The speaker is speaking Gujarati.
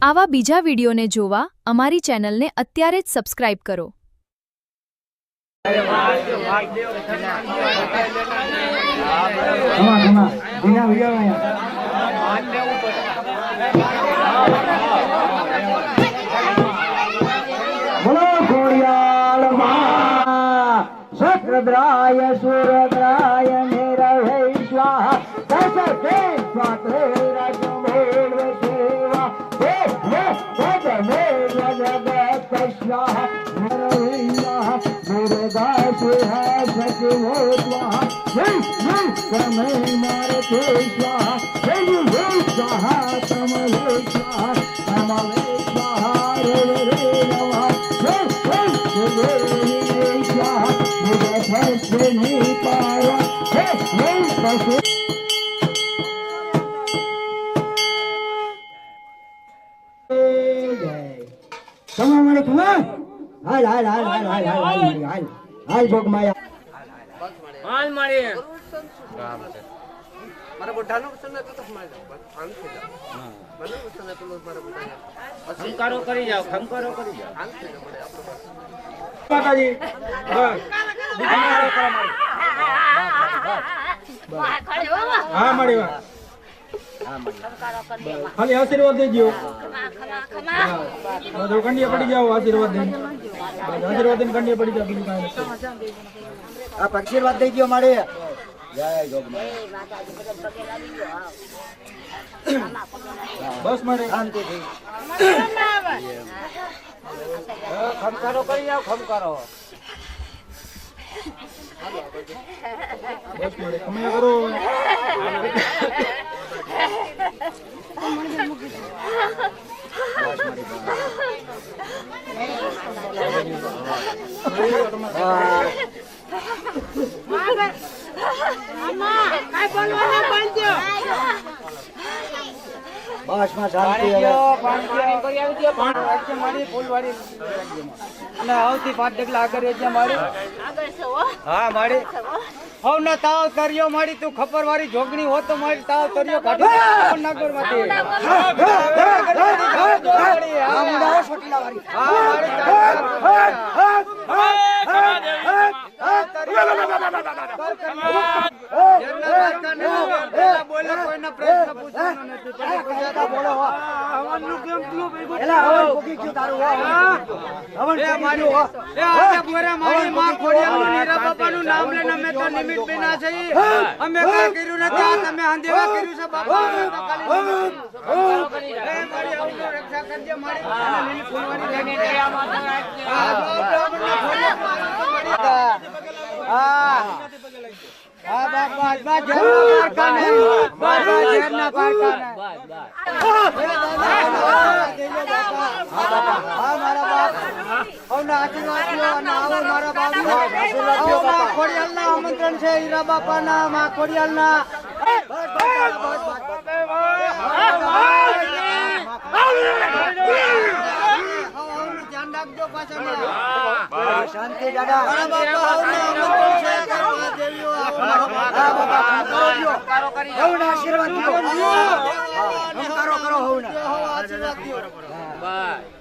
આવા બીજા વિડીયોને જોવા અમારી ચેનલને અત્યારે જ સબસ્ક્રાઇબ કરો. शक्रद्राय सूरद्राय निरवे स्वाहा दशके स्वात्रेरजमेव सेवा हे जगमे जगत स्वाहा निरवे स्वाहा दुर्गासु है सचिवो स्वाहा जय समय मारते स्वाहा जय स्वाहा तमवे स्वाहा तमवे स्वाहा रे नमः जय स्वाहा नहीं पाया हाल हाल हाल हाल हाल हाल हाल हाल जोग माया हाल मारे મારા બુઢાનો વસન તો મારે આમ થઈ જાવ મને વસન તો મારા બુઢા ખમકારો કરી જાવ ખમકારો કરી જાવ આમ થઈ જાવ પડે આપણો માતાજી હા મારી વાત ખાલી આશીર્વાદ દેજો જો કંડિયા પડી જાવ આશીર્વાદ દે આશીર્વાદ દઈને કંડિયા પડી જાવ બીજું કાંઈ નથી આપ આશીર્વાદ દેજો મારે જય જોગમાયા બસ મારે શાંતિથી ખમકારો કરી જાવ ખમકારો બસ મારે કમાયા કરો બસ માં શાંતિ પાણી કરી આવી દો પાણી મારી ફૂલવાડી અને આવતી 5 ડગલા આગળ છે મારી હા મારી હવ ના તાવ તરિયો મારી તું ખબર વાળી જોગણી હો તો મારી તાવ તરિયો કાઢી નગર માંથી હા મુડાઓ છોટલા વાળી હા મારી બોલે કોઈના પ્રશ્ન પૂછવાનો નથી બોલો હવનનું કેમ થયું ભાઈ એલા હવન પોકી ગયું તારું હવન એ મારી એ આજે પૂરા મારી માં ખોડિયાનું નીરા બાપાનું નામ લઈને અમે તો નિમિત્ત બિના છે અમે કઈ કર્યું નથી આ તમે આંધેવા કર્યું છે બાપા એ મારી આવજો રક્ષા કરજે મારી લીલી ફૂલવાડી લઈને ગયા માતા હા હા બાપા બા જેરના કારખાને બાપા જેરના કારખાને હા મારા બાપ ઓના આશીર્વાદ લો અને આવો મારા બાપનો આશીર્વાદ લો બાપા ખોડિયાલના આમંત્રણ છે હીરા બાપાના માં ખોડિયાલના ધ્યાન રાખજો પાછા શાંતિ દાદા મારા બાપા આમંત્રણ છે કરવા દેવીઓ આશીર્વાદ કરો કરો આશીર્વાદ